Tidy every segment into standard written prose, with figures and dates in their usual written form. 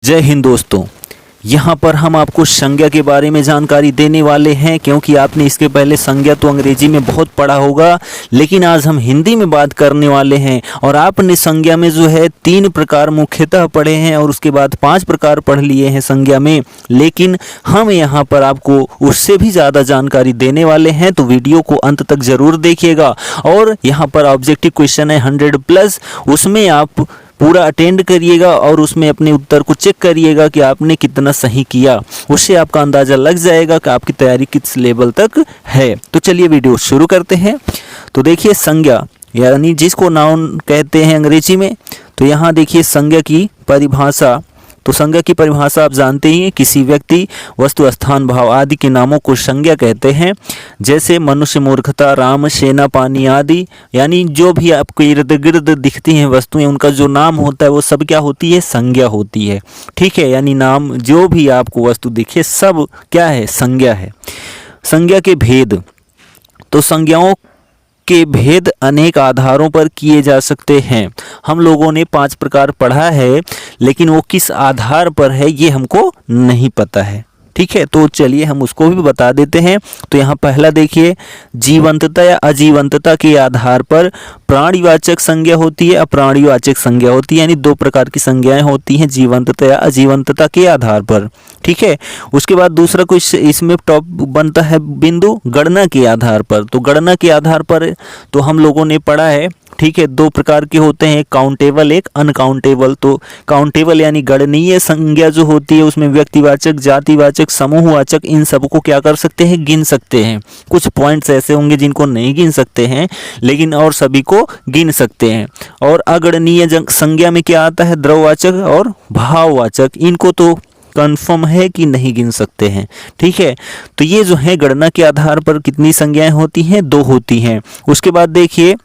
जय हिंद दोस्तों। यहाँ पर हम आपको संज्ञा के बारे में जानकारी देने वाले हैं, क्योंकि आपने इसके पहले संज्ञा तो अंग्रेजी में बहुत पढ़ा होगा, लेकिन आज हम हिंदी में बात करने वाले हैं। और आपने संज्ञा में जो है 3 प्रकार मुख्यतः पढ़े हैं और उसके बाद 5 प्रकार पढ़ लिए हैं संज्ञा में, लेकिन हम यहाँ पर आपको उससे भी ज़्यादा जानकारी देने वाले हैं। तो वीडियो को अंत तक ज़रूर देखिएगा। और यहाँ पर ऑब्जेक्टिव क्वेश्चन है 100+, उसमें आप पूरा अटेंड करिएगा और उसमें अपने उत्तर को चेक करिएगा कि आपने कितना सही किया। उससे आपका अंदाज़ा लग जाएगा कि आपकी तैयारी किस लेवल तक है। तो चलिए वीडियो शुरू करते हैं। तो देखिए संज्ञा यानी जिसको नाउन कहते हैं अंग्रेजी में, तो यहाँ देखिए संज्ञा की परिभाषा। तो संज्ञा की परिभाषा आप जानते ही हैं, किसी व्यक्ति, वस्तु, स्थान, भाव आदि के नामों को संज्ञा कहते हैं। जैसे मनुष्य, मूर्खता, राम, सेना, पानी आदि, यानी जो भी आपको इर्द गिर्द दिखती हैं वस्तुएं, उनका जो नाम होता है वो सब क्या होती है? संज्ञा होती है। ठीक है, यानी नाम जो भी आपको वस्तु दिखे सब क्या है? संज्ञा है। संज्ञा के भेद, तो संज्ञाओं के भेद अनेक आधारों पर किए जा सकते हैं। हम लोगों ने 5 प्रकार पढ़ा है, लेकिन वो किस आधार पर है ये हमको नहीं पता है। ठीक है, तो चलिए हम उसको भी बता देते हैं। तो यहाँ पहला देखिए, जीवंतता या अजीवंतता के आधार पर प्राणीवाचक संज्ञा होती है, अप्राणीवाचक संज्ञा होती है। यानी 2 प्रकार की संज्ञाएं होती हैं, जीवंतता या अजीवंतता के आधार पर। ठीक है, उसके बाद दूसरा कुछ इसमें टॉप बनता है बिंदु, गणना के आधार पर। तो गणना के आधार पर तो हम लोगों ने पढ़ा है। ठीक है, 2 प्रकार के होते हैं, एक काउंटेबल, एक अनकाउंटेबल। तो काउंटेबल यानी गणनीय संज्ञा जो होती है, उसमें व्यक्तिवाचक, जातिवाचक, समूहवाचक, इन सबको क्या कर सकते हैं? गिन सकते हैं। कुछ पॉइंट्स ऐसे होंगे जिनको नहीं गिन सकते हैं, लेकिन और सभी को गिन सकते हैं। और अगणनीय संज्ञा में क्या आता है? द्रव्यवाचक और भाववाचक। इनको तो कन्फर्म है कि नहीं गिन सकते हैं। ठीक है, तो ये जो है गणना के आधार पर कितनी संज्ञाएं होती हैं? 2 होती हैं। उसके बाद देखिए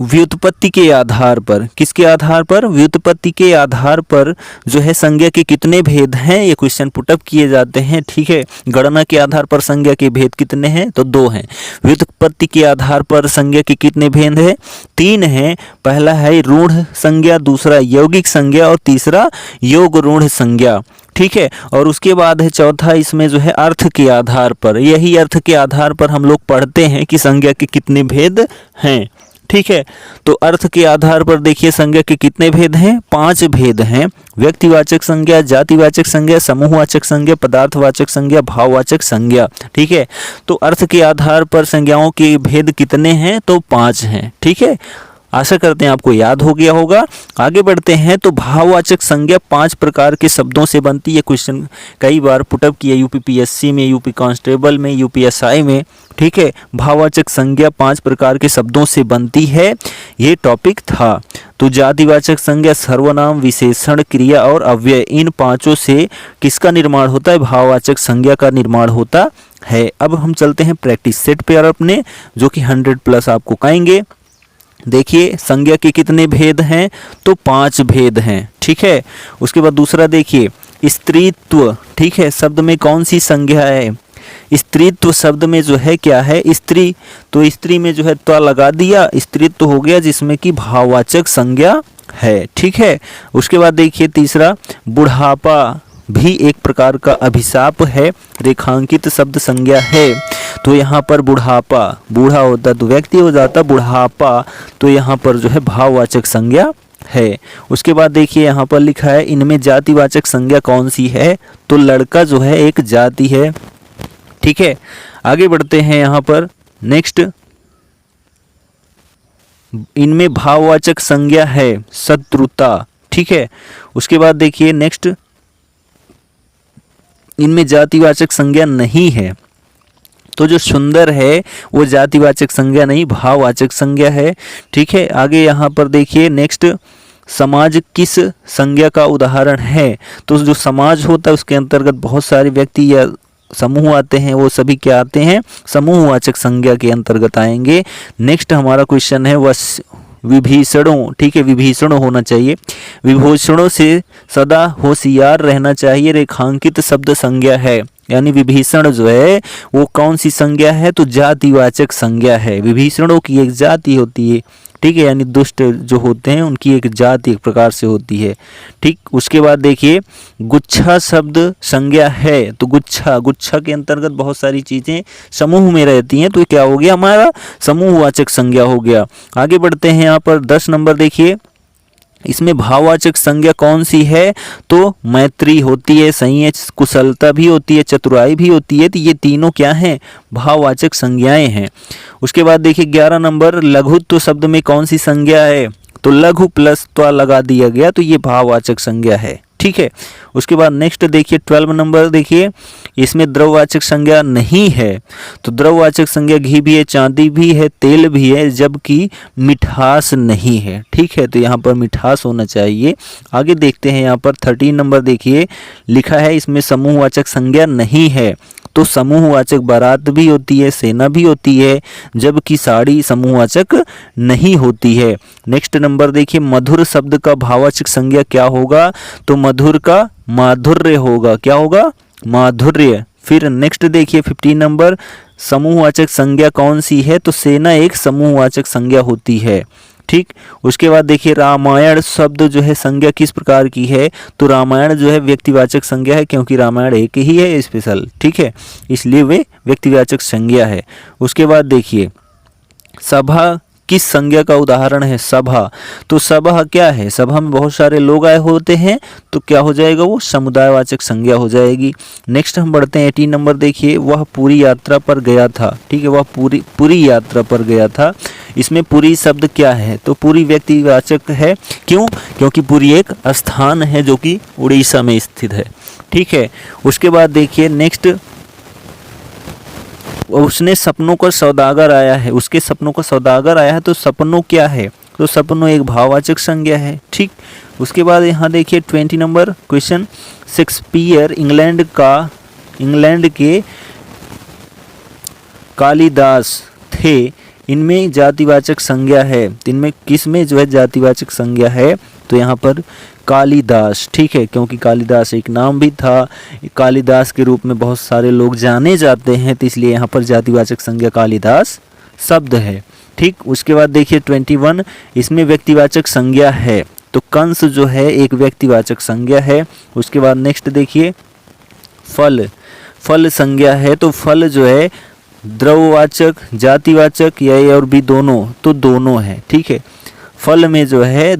व्युत्पत्ति के आधार पर, किसके आधार पर? व्युत्पत्ति के आधार पर जो है संज्ञा के कितने भेद हैं, ये क्वेश्चन पुटअप किए जाते हैं। ठीक है, गणना के आधार पर संज्ञा के भेद कितने हैं? तो 2 हैं। व्युत्पत्ति के आधार पर संज्ञा के कितने भेद हैं? 3 हैं। पहला है रूढ़ संज्ञा, दूसरा यौगिक संज्ञा और तीसरा योग रूढ़ संज्ञा। ठीक है, और उसके बाद है चौथा इसमें जो है अर्थ के आधार पर। यही अर्थ के आधार पर हम लोग पढ़ते हैं कि संज्ञा के कितने भेद हैं। ठीक है, तो अर्थ के आधार पर देखिए संज्ञा के कितने भेद हैं? 5 भेद हैं। व्यक्तिवाचक संज्ञा, जातिवाचक संज्ञा, समूहवाचक संज्ञा, पदार्थवाचक संज्ञा, भाववाचक संज्ञा। ठीक है, तो अर्थ के आधार पर संज्ञाओं के भेद कितने हैं? तो 5 हैं। ठीक है, आशा करते हैं आपको याद हो गया होगा। आगे बढ़ते हैं। तो भाववाचक संज्ञा 5 प्रकार के शब्दों से बनती है। क्वेश्चन कई बार पुटअप किया यूपीपीएससी में, यूपी कांस्टेबल में, यूपीएसआई में। ठीक है, भाववाचक संज्ञा 5 प्रकार के शब्दों से बनती है, ये टॉपिक था। तो जातिवाचक संज्ञा सर्वनाम, विशेषण, क्रिया और अव्यय, इन 5 से किसका निर्माण होता है? भाववाचक संज्ञा का निर्माण होता है। अब हम चलते हैं प्रैक्टिस सेट पे और अपने, जो कि 100+ आपको कहेंगे। देखिए संज्ञा के कितने भेद हैं? तो 5 भेद हैं। ठीक है, उसके बाद दूसरा देखिए स्त्रीत्व। ठीक है, शब्द में कौन सी संज्ञा है? स्त्रीत्व शब्द में जो है क्या है? स्त्री। तो स्त्री में जो है त्वा लगा दिया, स्त्रीत्व हो गया, जिसमें कि भाववाचक संज्ञा है। ठीक है, उसके बाद देखिए तीसरा बुढ़ापा भी एक प्रकार का अभिशाप है, रेखांकित शब्द संज्ञा है। तो यहाँ पर बुढ़ापा, बूढ़ा होता तो व्यक्ति हो जाता, बुढ़ापा तो यहाँ पर जो है भाववाचक संज्ञा है। उसके बाद देखिए यहाँ पर लिखा है इनमें जातिवाचक संज्ञा कौन सी है? तो लड़का जो है एक जाति है। ठीक है, आगे बढ़ते हैं यहाँ पर नेक्स्ट, इनमें भाववाचक संज्ञा है शत्रुता। ठीक है, उसके बाद देखिए नेक्स्ट, इनमें जातिवाचक संज्ञा नहीं है। तो जो सुंदर है वो जातिवाचक संज्ञा नहीं, भाववाचक संज्ञा है। ठीक है, आगे यहाँ पर देखिए नेक्स्ट, समाज किस संज्ञा का उदाहरण है? तो जो समाज होता है उसके अंतर्गत बहुत सारे व्यक्ति या समूह आते हैं, वो सभी क्या आते हैं? समूहवाचक संज्ञा के अंतर्गत आएंगे। नेक्स्ट हमारा क्वेश्चन है विभीषणों। ठीक है, विभीषणों होना चाहिए। विभूषणों से सदा होशियार रहना चाहिए, रेखांकित शब्द संज्ञा है। यानी विभीषण जो है वो कौन सी संज्ञा है, तो जातिवाचक संज्ञा है। विभीषणों की एक जाति होती है, ठीक है, यानी दुष्ट जो होते हैं उनकी एक जाति एक प्रकार से होती है, ठीक। उसके बाद देखिए गुच्छा शब्द संज्ञा है, तो गुच्छा के अंतर्गत बहुत सारी चीजें समूह में रहती हैं, तो ये क्या हो गया, हमारा समूहवाचक संज्ञा हो गया। आगे बढ़ते हैं, यहाँ पर 10 नंबर देखिए, इसमें भाववाचक संज्ञा कौन सी है, तो मैत्री होती है, सही है, कुशलता भी होती है, चतुराई भी होती है, तो ये तीनों क्या हैं, भाववाचक संज्ञाएं हैं। उसके बाद देखिए 11 नंबर, लघुत्व शब्द में कौन सी संज्ञा है, तो लघु प्लस त्वा लगा दिया गया, तो ये भाववाचक संज्ञा है, ठीक है। उसके बाद नेक्स्ट देखिए 12 नंबर देखिए, इसमें द्रववाचक संज्ञा नहीं है, तो द्रववाचक संज्ञा घी भी है, चांदी भी है, तेल भी है, जबकि मिठास नहीं है, ठीक है, तो यहाँ पर मिठास होना चाहिए। आगे देखते हैं, यहाँ पर 13 नंबर देखिए, लिखा है इसमें समूहवाचक संज्ञा नहीं है, तो समूहवाचक बारात भी होती है, सेना भी होती है, जबकि साड़ी समूहवाचक नहीं होती है। नेक्स्ट नंबर देखिए, मधुर शब्द का भाववाचक संज्ञा क्या होगा, तो मधुर का माधुर्य होगा, क्या होगा, माधुर्य। फिर नेक्स्ट देखिए 15 नंबर, समूहवाचक संज्ञा कौन सी है, तो सेना एक समूहवाचक संज्ञा होती है, ठीक। उसके बाद देखिए रामायण शब्द जो है संज्ञा किस प्रकार की है, तो रामायण जो है व्यक्तिवाचक संज्ञा है, क्योंकि रामायण एक ही है स्पेशल, ठीक है, इसलिए वे व्यक्तिवाचक संज्ञा है। उसके बाद देखिए सभा किस संज्ञा का उदाहरण है, सभा, तो सभा क्या है, सभा में बहुत सारे लोग आए होते हैं, तो क्या हो जाएगा, वो समुदायवाचक संज्ञा हो जाएगी। नेक्स्ट हम बढ़ते हैं 18 नंबर देखिए, वह पूरी यात्रा पर गया था, ठीक है, वह पूरी यात्रा पर गया था। इसमें पूरी शब्द क्या है, तो पूरी व्यक्तिवाचक है, क्यों, क्योंकि पूरी एक स्थान है जो कि उड़ीसा में स्थित है, ठीक है। उसके बाद देखिए नेक्स्ट, उसने सपनों का सौदागर आया है, उसके सपनों का सौदागर आया है, तो सपनों क्या है, तो सपनों एक भाववाचक संज्ञा है, ठीक। उसके बाद यहाँ देखिए 20 नंबर क्वेश्चन, शेक्सपियर इंग्लैंड के कालिदास थे, इनमें जातिवाचक संज्ञा है, इनमें किस में जो है जातिवाचक संज्ञा है, तो यहाँ पर कालिदास, ठीक है, क्योंकि कालिदास एक नाम भी था, कालिदास के रूप में बहुत सारे लोग जाने जाते हैं, तो इसलिए यहाँ पर जातिवाचक संज्ञा कालिदास शब्द है, ठीक। उसके बाद देखिए 21, इसमें व्यक्तिवाचक संज्ञा है, तो कंस जो है एक व्यक्तिवाचक संज्ञा है। उसके बाद नेक्स्ट देखिए फल संज्ञा है, तो फल जो है द्रववाचक, जातिवाचक या और भी दोनों, तो दोनों है, ठीक है। फल में जो है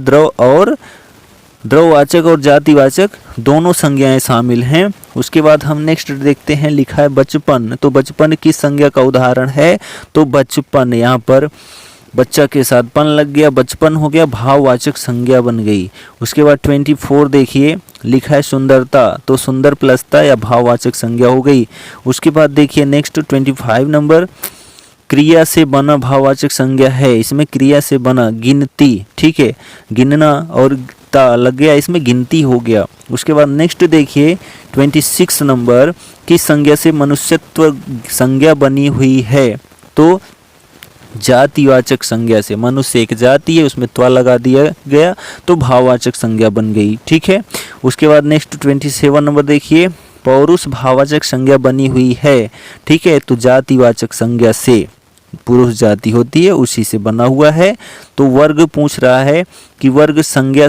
द्रववाचक और जातिवाचक दोनों संज्ञाएं शामिल हैं। उसके बाद हम नेक्स्ट देखते हैं, लिखा है बचपन, तो बचपन किस संज्ञा का उदाहरण है, तो बचपन, यहाँ पर बच्चा के साथ पन लग गया, बचपन हो गया, भाववाचक संज्ञा बन गई। उसके बाद 24 देखिए, लिखा है सुंदरता, तो सुंदर प्लसता या भाववाचक संज्ञा हो गई। उसके बाद देखिए नेक्स्ट 25 नंबर, क्रिया से बना भाववाचक संज्ञा है, इसमें क्रिया से बना गिनती, ठीक है, गिनना और ता लग गया, इसमें गिनती हो गया। उसके बाद नेक्स्ट देखिए 26 नंबर, किस संज्ञा से मनुष्यत्व संज्ञा बनी हुई है, तो जातिवाचक संज्ञा से, मनुष्य एक जाति है, उसमें त्वा लगा दिया गया, तो भाववाचक संज्ञा बन गई, ठीक है। उसके बाद नेक्स्ट 27 नंबर देखिए, पौरुष भाववाचक संज्ञा बनी हुई है, ठीक है, तो जातिवाचक संज्ञा से, पुरुष जाति होती है उसी से बना हुआ है। तो वर्ग पूछ रहा है कि वर्ग संज्ञा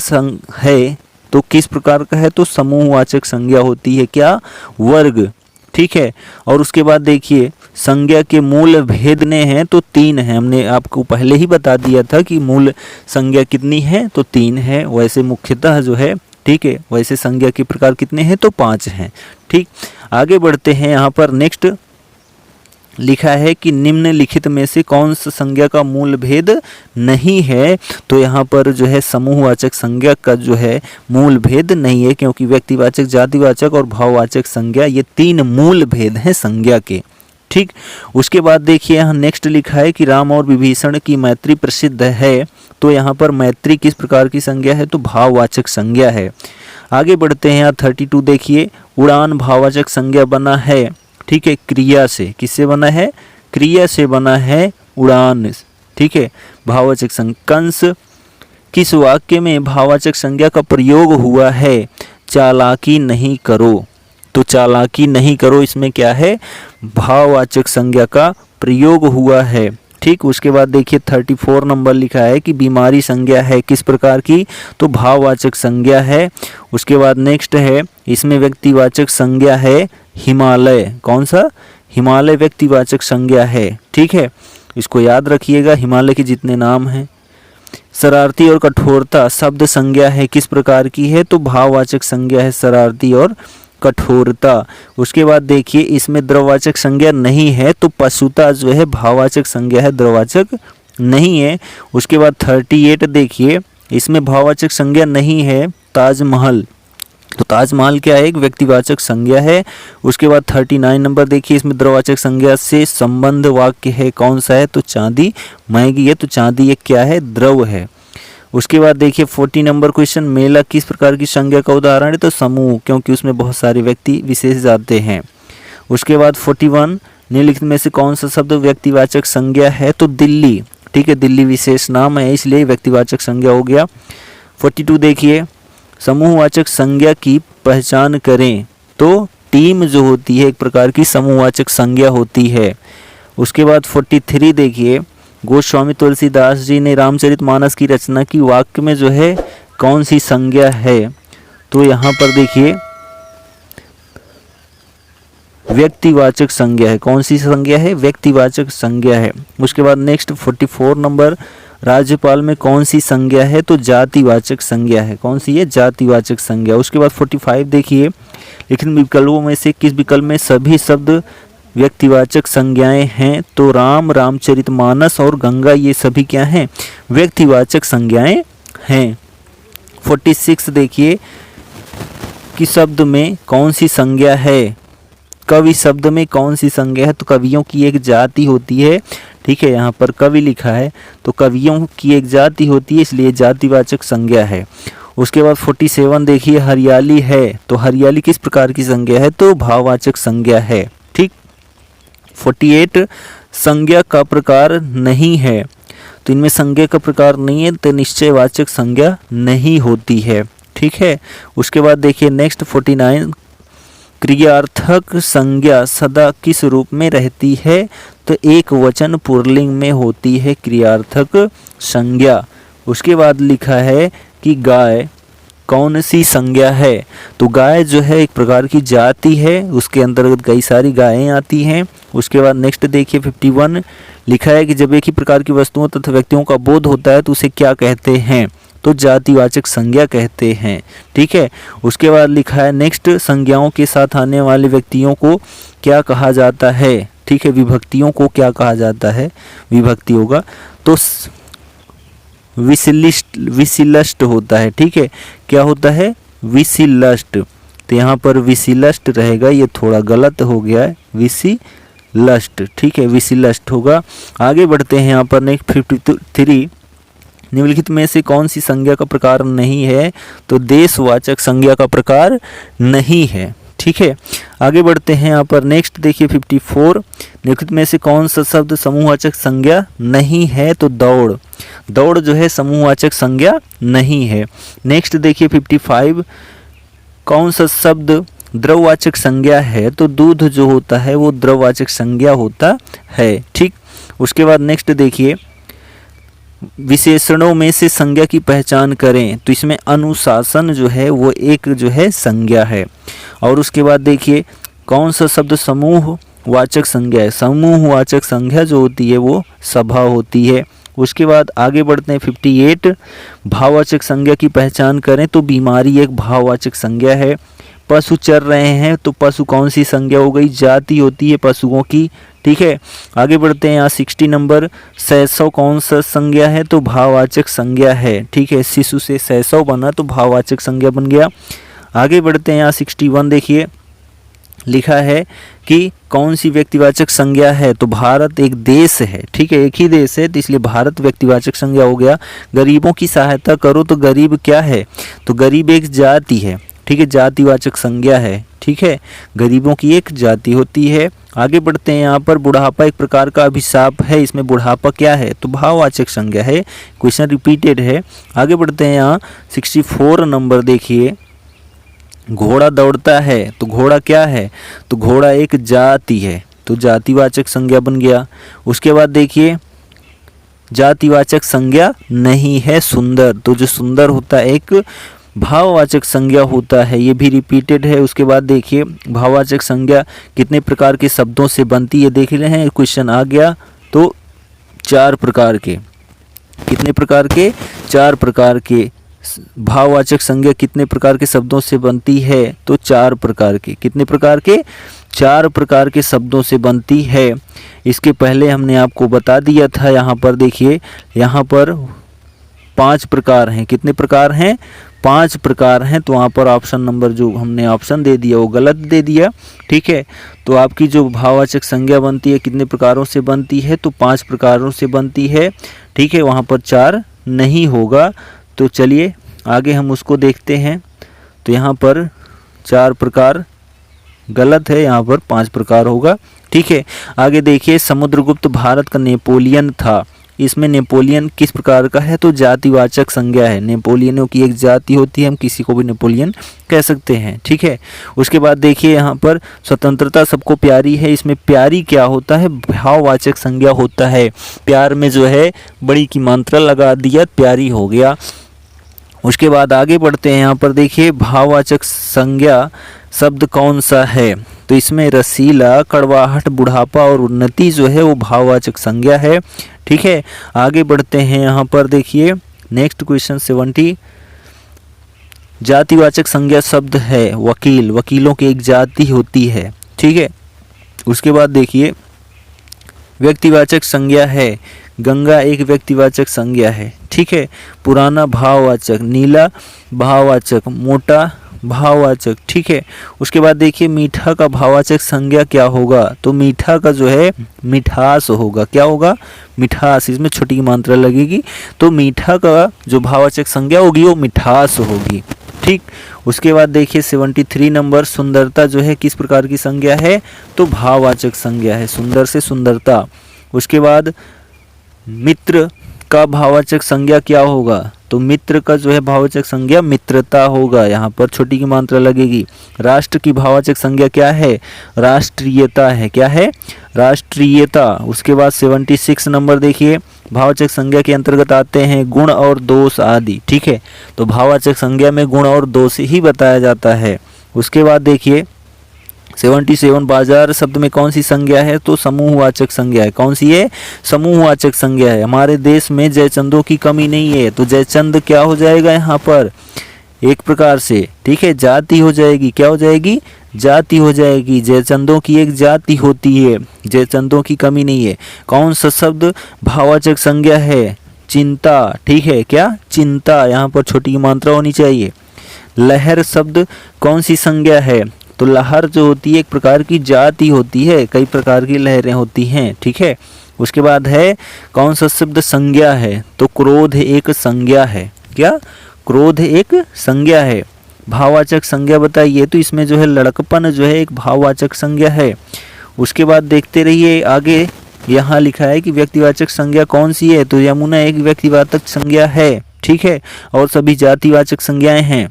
है तो किस प्रकार का है, तो समूहवाचक संज्ञा होती है, क्या, वर्ग, ठीक है। और उसके बाद देखिए संज्ञा के मूल भेद ने हैं, तो 3 है, हमने आपको पहले ही बता दिया था कि मूल संज्ञा कितनी है, तो 3 है, वैसे मुख्यतः जो है, ठीक है, वैसे संज्ञा के प्रकार कितने हैं, तो 5 हैं, ठीक। आगे बढ़ते हैं, यहाँ पर नेक्स्ट लिखा है कि निम्नलिखित में से कौन सा संज्ञा का मूल भेद नहीं है, तो यहाँ पर जो है समूहवाचक संज्ञा का जो है मूल भेद नहीं है, क्योंकि व्यक्तिवाचक, जातिवाचक और भाववाचक संज्ञा ये 3 मूल भेद हैं संज्ञा के, ठीक। उसके बाद देखिए यहाँ नेक्स्ट लिखा है कि राम और विभीषण की मैत्री प्रसिद्ध है, तो यहाँ पर मैत्री किस प्रकार की संज्ञा है, तो भाववाचक संज्ञा है। आगे बढ़ते हैं, यहाँ 32 देखिए, उड़ान भाववाचक संज्ञा बना है, ठीक है, क्रिया से, किससे बना है, क्रिया से बना है उड़ान, ठीक है, भाववाचक संज्ञा। कंस किस वाक्य में भाववाचक संज्ञा का प्रयोग हुआ है, चालाकी नहीं करो, तो चालाकी नहीं करो, इसमें क्या है, भाववाचक संज्ञा का प्रयोग हुआ है। ठीक, उसके बाद देखिए 34 नंबर लिखा है कि बीमारी संज्ञा है किस प्रकार की, तो भाववाचक संज्ञा है। उसके बाद नेक्स्ट है, इसमें व्यक्तिवाचक संज्ञा है हिमालय। कौन सा, हिमालय व्यक्तिवाचक संज्ञा है। ठीक है, इसको याद रखिएगा, हिमालय के जितने नाम हैं। शरारती और कठोरता शब्द संज्ञा है किस प्रकार की है, तो भाववाचक संज्ञा है शरारती और कठोरता। उसके बाद देखिए इसमें द्रववाचक संज्ञा नहीं है, तो पशुता जो है भाववाचक संज्ञा है, द्रववाचक नहीं है। उसके बाद 38 देखिए, इसमें भाववाचक संज्ञा नहीं है, ताजमहल, तो ताजमहल क्या है, एक व्यक्तिवाचक संज्ञा है। उसके बाद 39 नंबर देखिए, इसमें द्रववाचक संज्ञा से संबंध वाक्य है, कौन सा है, तो चांदी महंगी है, तो चांदी एक क्या है, द्रव है। उसके बाद देखिए 40 नंबर क्वेश्चन, मेला किस प्रकार की संज्ञा का उदाहरण है, तो समूह, क्योंकि उसमें बहुत सारे व्यक्ति विशेष जाते हैं। उसके बाद 41, निम्नलिखित में से कौन सा शब्द व्यक्तिवाचक संज्ञा है, तो दिल्ली। ठीक है, दिल्ली विशेष नाम है, इसलिए व्यक्तिवाचक संज्ञा हो गया। 42 देखिए, समूहवाचक संज्ञा की पहचान करें, तो टीम जो होती है एक प्रकार की समूहवाचक संज्ञा होती है। उसके बाद 43 देखिए, गोस्वामी तुलसीदास जी ने रामचरितमानस की रचना की, वाक्य में जो है कौन सी संज्ञा है, तो यहाँ पर देखिए व्यक्तिवाचक संज्ञा है। कौन सी संज्ञा है, व्यक्तिवाचक संज्ञा है। उसके बाद नेक्स्ट 44 नंबर, राज्यपाल में कौन सी संज्ञा है, तो जातिवाचक संज्ञा है। कौन सी है, जातिवाचक संज्ञा। उसके बाद 45 देखिए, लेकिन विकल्पों में से किस विकल्प में सभी शब्द व्यक्तिवाचक संज्ञाएं हैं, तो राम, रामचरितमानस और गंगा, ये सभी क्या हैं, व्यक्तिवाचक संज्ञाएं हैं। 46 देखिए कि शब्द में कौन सी संज्ञा है, कवि शब्द में कौन सी संज्ञा है, तो कवियों की एक जाति होती है। ठीक है, यहाँ पर कवि लिखा है, तो कवियों की एक जाति होती है, इसलिए जातिवाचक संज्ञा है। उसके बाद 47 देखिए, हरियाली है, तो हरियाली किस प्रकार की संज्ञा है, तो भाववाचक संज्ञा है। ठीक, 48 संज्ञा का प्रकार नहीं है, तो इनमें संज्ञा का प्रकार नहीं है, तो निश्चयवाचक संज्ञा नहीं होती है। ठीक है, उसके बाद देखिए नेक्स्ट 49, क्रियार्थक संज्ञा सदा किस रूप में रहती है, तो एक वचन पुल्लिंग में होती है क्रियार्थक संज्ञा। उसके बाद लिखा है कि गाय कौन सी संज्ञा है, तो गाय जो है एक प्रकार की जाति है, उसके अंतर्गत कई सारी गायें आती हैं। उसके बाद नेक्स्ट देखिए 51, लिखा है कि जब एक ही प्रकार की वस्तुओं तथा व्यक्तियों का बोध होता है तो उसे क्या कहते हैं, तो जातिवाचक संज्ञा कहते हैं। ठीक है, उसके बाद लिखा है नेक्स्ट, संज्ञाओं के साथ आने वाले व्यक्तियों को क्या कहा जाता है। ठीक है, विभक्तियों को क्या कहा जाता है, विभक्ति होगा, तो विशिष्ट होता है। ठीक है, क्या होता है, विशिष्ट, तो यहाँ पर विशिष्ट रहेगा, ये थोड़ा गलत हो गया है, विशिष्ट। ठीक है, विशिष्ट होगा। आगे बढ़ते हैं, यहाँ पर नेक्स्ट 53, निम्नलिखित में से कौन सी संज्ञा का प्रकार नहीं है, तो देशवाचक संज्ञा का प्रकार नहीं है। ठीक है, आगे बढ़ते हैं, यहाँ पर नेक्स्ट देखिए 54, निम्नलिखित में से कौन सा शब्द समूहवाचक संज्ञा नहीं है, तो दौड़, दौड़ जो है समूहवाचक संज्ञा नहीं है। नेक्स्ट देखिए 55, कौन सा शब्द द्रववाचक संज्ञा है, तो दूध जो होता है वो द्रववाचक संज्ञा होता है। ठीक, उसके बाद नेक्स्ट देखिए, विशेषणों में से संज्ञा की पहचान करें, तो इसमें अनुशासन जो है वो एक जो है संज्ञा है। और उसके बाद देखिए कौन सा शब्द समूह वाचक संज्ञा है, समूहवाचक संज्ञा जो होती है वो सभा होती है। उसके बाद आगे बढ़ते हैं 58, भाववाचक संज्ञा की पहचान करें, तो बीमारी एक भाववाचक संज्ञा है। पशु चर रहे हैं, तो पशु कौन सी संज्ञा हो गई, जाति होती है पशुओं की। ठीक है, आगे बढ़ते हैं, यहाँ 60 नंबर, शैशव कौन सा संज्ञा है, तो भाववाचक संज्ञा है। ठीक है, शिशु से शैशव बना तो भाववाचक संज्ञा बन गया। आगे बढ़ते हैं, यहाँ 61 देखिए, लिखा है कि कौन सी व्यक्तिवाचक संज्ञा है, तो भारत एक देश है। ठीक है, एक ही देश है, तो इसलिए भारत व्यक्तिवाचक संज्ञा हो गया। गरीबों की सहायता करो, तो गरीब क्या है, तो गरीब एक जाति है। ठीक है, जातिवाचक संज्ञा है। ठीक है, गरीबों की एक जाति होती है। आगे बढ़ते हैं, यहाँ पर बुढ़ापा एक प्रकार का अभिशाप है, इसमें बुढ़ापा क्या है, तो भाववाचक संज्ञा है। क्वेश्चन रिपीटेड है। आगे बढ़ते हैं, यहाँ 64 नंबर देखिए, घोड़ा दौड़ता है तो घोड़ा क्या है, तो घोड़ा एक जाति है, तो जातिवाचक संज्ञा बन गया। उसके बाद देखिए जातिवाचक संज्ञा नहीं है सुंदर, तो जो सुंदर होता है एक भाववाचक संज्ञा होता है, ये भी रिपीटेड है। उसके बाद देखिए भाववाचक संज्ञा कितने प्रकार के शब्दों से बनती है, देख रहे हैं क्वेश्चन आ गया। तो 4 प्रकार के, कितने प्रकार के, 4 प्रकार के। भाववाचक संज्ञा कितने प्रकार के शब्दों से बनती है, तो 4 प्रकार के। कितने प्रकार के, 4 प्रकार के शब्दों से बनती है। इसके पहले हमने आपको बता दिया था, यहाँ पर देखिए यहाँ पर 5 प्रकार हैं। कितने प्रकार हैं, 5 प्रकार हैं। तो वहाँ पर ऑप्शन नंबर जो हमने ऑप्शन दे दिया वो गलत दे दिया, ठीक है। तो आपकी जो भाववाचक संज्ञा बनती है कितने प्रकारों से बनती है, तो 5 प्रकारों से बनती है, ठीक है। वहाँ पर 4 नहीं होगा। तो चलिए आगे हम उसको देखते हैं। तो यहाँ पर 4 प्रकार गलत है, यहाँ पर 5 प्रकार होगा, ठीक है। आगे देखिए समुद्रगुप्त भारत का नेपोलियन था, इसमें नेपोलियन किस प्रकार का है, तो जातिवाचक संज्ञा है। नेपोलियनों की एक जाति होती है, हम किसी को भी नेपोलियन कह सकते हैं, ठीक है। उसके बाद देखिए यहाँ पर स्वतंत्रता सबको प्यारी है, इसमें प्यारी क्या होता है, भाववाचक संज्ञा होता है। प्यार में जो है बड़ी की मात्रा लगा दिया, प्यारी हो गया। उसके बाद आगे बढ़ते हैं। यहाँ पर देखिए भाववाचक संज्ञा शब्द कौन सा है, तो इसमें रसीला, कड़वाहट, बुढ़ापा और उन्नति जो है वो भाववाचक संज्ञा है, ठीक है। आगे बढ़ते हैं। यहाँ पर देखिए नेक्स्ट क्वेश्चन 70, जातिवाचक संज्ञा शब्द है वकील, वकीलों की एक जाति होती है, ठीक है। उसके बाद देखिए व्यक्तिवाचक संज्ञा है गंगा, एक व्यक्तिवाचक संज्ञा है, ठीक है। पुराना भाववाचक, नीला भाववाचक, मोटा भाववाचक, ठीक है। उसके बाद देखिए मीठा का भाववाचक संज्ञा क्या होगा, तो मीठा का जो है मिठास होगा, क्या होगा, मिठास, इसमें छोटी की मात्रा लगेगी, तो मीठा का जो भाववाचक संज्ञा होगी वो मिठास होगी, ठीक। उसके बाद देखिए 73 नंबर सुंदरता जो है किस प्रकार की संज्ञा है, तो भाववाचक संज्ञा है, सुंदर से सुंदरता। उसके बाद मित्र का भाववाचक संज्ञा क्या होगा, तो मित्र का जो है भाववाचक संज्ञा मित्रता होगा, यहाँ पर छोटी की मात्रा लगेगी। राष्ट्र की भाववाचक संज्ञा क्या है, राष्ट्रीयता है, क्या है, राष्ट्रीयता। उसके बाद 76 नंबर देखिए भाववाचक संज्ञा के अंतर्गत आते हैं गुण और दोष आदि, ठीक है। तो भाववाचक संज्ञा में गुण और दोष ही बताया जाता है। उसके बाद देखिए 77 बाजार शब्द में कौन सी संज्ञा है, तो समूहवाचक संज्ञा है, कौन सी है, समूहवाचक संज्ञा है। हमारे देश में जयचंदों की कमी नहीं है, तो जयचंद क्या हो जाएगा यहाँ पर, एक प्रकार से, ठीक है, जाति हो जाएगी, क्या हो जाएगी, जाति हो जाएगी। जयचंदों की एक जाति होती है, जयचंदों की कमी नहीं है। कौन सा शब्द भाववाचक संज्ञा है, चिंता, ठीक है, क्या, चिंता, यहाँ पर छोटी की मात्रा होनी चाहिए। लहर शब्द कौन सी संज्ञा है, तो लहर जो होती है एक प्रकार की जाति होती है, कई प्रकार की लहरें होती हैं, ठीक है। उसके बाद है कौन सा शब्द संज्ञा है, तो क्रोध एक संज्ञा है, क्या, क्रोध एक संज्ञा है। भाववाचक संज्ञा बताइए, तो इसमें जो है लड़कपन जो है एक भाववाचक संज्ञा है। उसके बाद देखते रहिए आगे, यहाँ लिखा है कि व्यक्तिवाचक संज्ञा कौन सी है, तो यमुना एक व्यक्तिवाचक संज्ञा है, ठीक है, और सभी जातिवाचक संज्ञाएं हैं।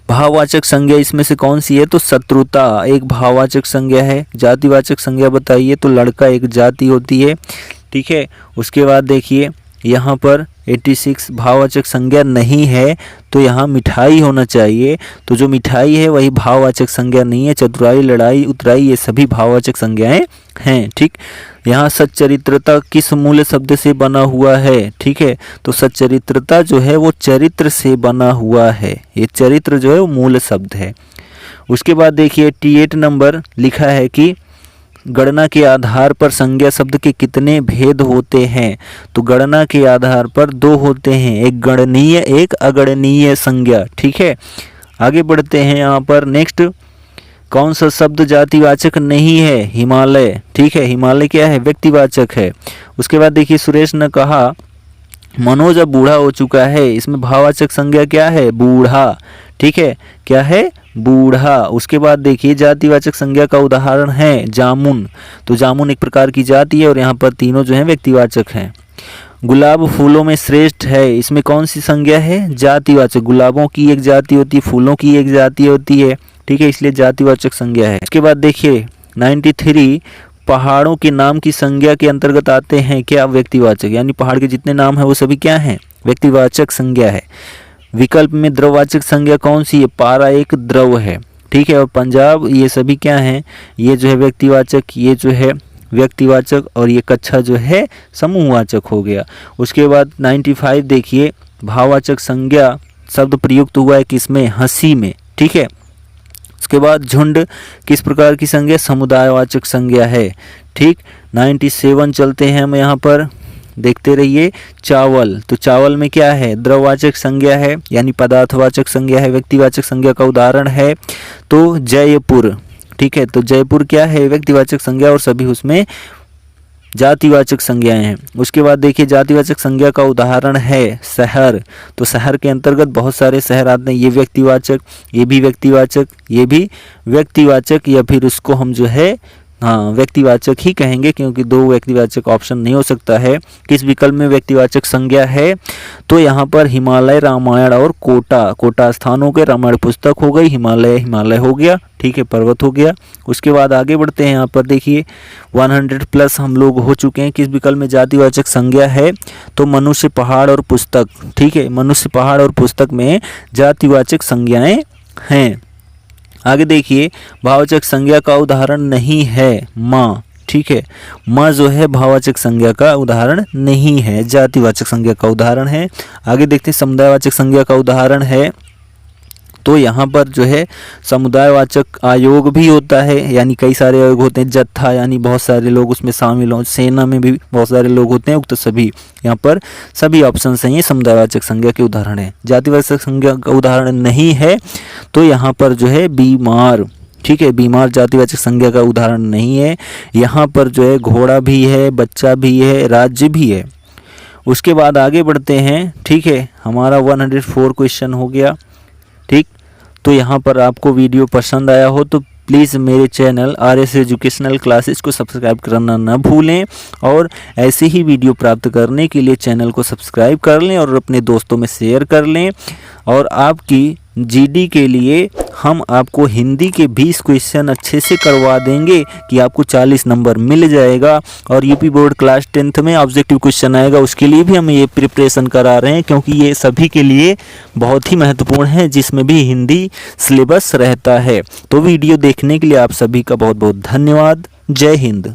भाववाचक संज्ञा इसमें से कौन सी है, तो शत्रुता एक भाववाचक संज्ञा है। जातिवाचक संज्ञा बताइए, तो लड़का एक जाति होती है, ठीक है। उसके बाद देखिए यहाँ पर 86 भाववाचक संज्ञा नहीं है, तो यहाँ मिठाई होना चाहिए, तो जो मिठाई है वही भाववाचक संज्ञा नहीं है। चतुराई, लड़ाई, उतराई ये सभी भाववाचक संज्ञाएं हैं, ठीक। यहाँ सच्चरित्रता किस मूल शब्द से बना हुआ है, ठीक है, तो सच्चरित्रता जो है वो चरित्र से बना हुआ है, ये चरित्र जो है वो मूल शब्द है। उसके बाद देखिए 88 नंबर लिखा है कि गणना के आधार पर संज्ञा शब्द के कितने भेद होते हैं, तो गणना के आधार पर 2 होते हैं, एक गणनीय एक अगणनीय संज्ञा, ठीक है। आगे बढ़ते हैं। यहाँ पर नेक्स्ट कौन सा शब्द जातिवाचक नहीं है, हिमालय, ठीक है, हिमालय क्या है, व्यक्तिवाचक है। उसके बाद देखिए सुरेश ने कहा मनोज अब बूढ़ा हो चुका है, इसमें भाववाचक संज्ञा क्या है, बूढ़ा, ठीक है, क्या है, बूढ़ा। उसके बाद देखिए जातिवाचक संज्ञा का उदाहरण है जामुन, तो जामुन एक प्रकार की जाति है और यहाँ पर तीनों जो है व्यक्तिवाचक हैं। गुलाब फूलों में श्रेष्ठ है, इसमें कौन सी संज्ञा है? जातिवाचक। गुलाबों की एक जाति होती है, फूलों की एक जाति होती है, ठीक है, इसलिए जातिवाचक संज्ञा है। इसके बाद देखिए 93, पहाड़ों के नाम की संज्ञा के अंतर्गत आते हैं क्या? व्यक्तिवाचक। यानी पहाड़ के जितने नाम है वो सभी क्या हैं? व्यक्तिवाचक संज्ञा है। विकल्प में द्रववाचक संज्ञा कौन सी है? पारा एक द्रव है, ठीक है, और पंजाब, ये सभी क्या हैं? ये जो है व्यक्तिवाचक, ये जो है व्यक्तिवाचक, और ये कच्छा जो है समूहवाचक हो गया। उसके बाद 95 देखिए, भाववाचक संज्ञा शब्द प्रयुक्त हुआ है किसमें? हंसी में, ठीक है। उसके बाद झुंड किस प्रकार की संज्ञा? समुदायवाचक संज्ञा है, ठीक। 97 चलते हैं हम यहाँ पर, देखते रहिए। चावल, तो चावल में क्या है? द्रववाचक संज्ञा है, यानी पदार्थवाचक संज्ञा है, व्यक्तिवाचक संज्ञा का उदाहरण है तो जयपुर, ठीक है। तो जयपुर क्या है? व्यक्तिवाचक संज्ञा, और सभी उसमें जातिवाचक संज्ञाएं हैं। उसके बाद देखिए जातिवाचक संज्ञा का उदाहरण है शहर, तो शहर के अंतर्गत बहुत सारे शहर आते हैं, ये व्यक्तिवाचक, ये भी व्यक्तिवाचक, ये भी व्यक्तिवाचक, या फिर उसको हम जो है हाँ व्यक्तिवाचक ही कहेंगे, क्योंकि दो व्यक्तिवाचक ऑप्शन नहीं हो सकता है। किस विकल्प में व्यक्तिवाचक संज्ञा है? तो यहाँ पर हिमालय, रामायण और कोटा, कोटा स्थानों के, रामायण पुस्तक हो गई, हिमालय, हिमालय हो गया, ठीक है, पर्वत हो गया। उसके बाद आगे बढ़ते हैं, यहाँ पर देखिए 100+ हम लोग हो चुके हैं। किस विकल्प में जातिवाचक संज्ञा है? तो मनुष्य, पहाड़ और पुस्तक, ठीक है, मनुष्य, पहाड़ और पुस्तक में जातिवाचक संज्ञाएं हैं। आगे देखिए भाववाचक संज्ञा का उदाहरण नहीं है माँ, ठीक है, माँ जो है भाववाचक संज्ञा का उदाहरण नहीं है, जातिवाचक संज्ञा का उदाहरण है। आगे देखते हैं समुदायवाचक संज्ञा का उदाहरण है, तो यहाँ पर जो है समुदायवाचक आयोग भी होता है, यानी कई सारे आयोग होते हैं, जत्था यानी बहुत सारे लोग उसमें शामिल हों, सेना में भी बहुत सारे लोग होते हैं, उक्त सभी, यहाँ पर सभी ऑप्शन हैं, ये समुदायवाचक संज्ञा के उदाहरण है। जातिवाचक संज्ञा का उदाहरण नहीं है, तो यहाँ पर जो है बीमार, ठीक है, बीमार जातिवाचक संज्ञा का उदाहरण नहीं है। यहाँ पर जो है घोड़ा भी है, बच्चा भी है, राज्य भी है। उसके बाद आगे बढ़ते हैं, ठीक है, हमारा 104 क्वेश्चन हो गया, ठीक। तो यहाँ पर आपको वीडियो पसंद आया हो तो प्लीज़ मेरे चैनल RS एजुकेशनल क्लासेस को सब्सक्राइब करना न भूलें, और ऐसे ही वीडियो प्राप्त करने के लिए चैनल को सब्सक्राइब कर लें और अपने दोस्तों में शेयर कर लें। और आपकी GD के लिए हम आपको हिंदी के 20 क्वेश्चन अच्छे से करवा देंगे कि आपको 40 नंबर मिल जाएगा। और यूपी बोर्ड क्लास 10th में ऑब्जेक्टिव क्वेश्चन आएगा, उसके लिए भी हम ये प्रिपरेशन करा रहे हैं, क्योंकि ये सभी के लिए बहुत ही महत्वपूर्ण है, जिसमें भी हिंदी सिलेबस रहता है। तो वीडियो देखने के लिए आप सभी का बहुत बहुत धन्यवाद। जय हिंद।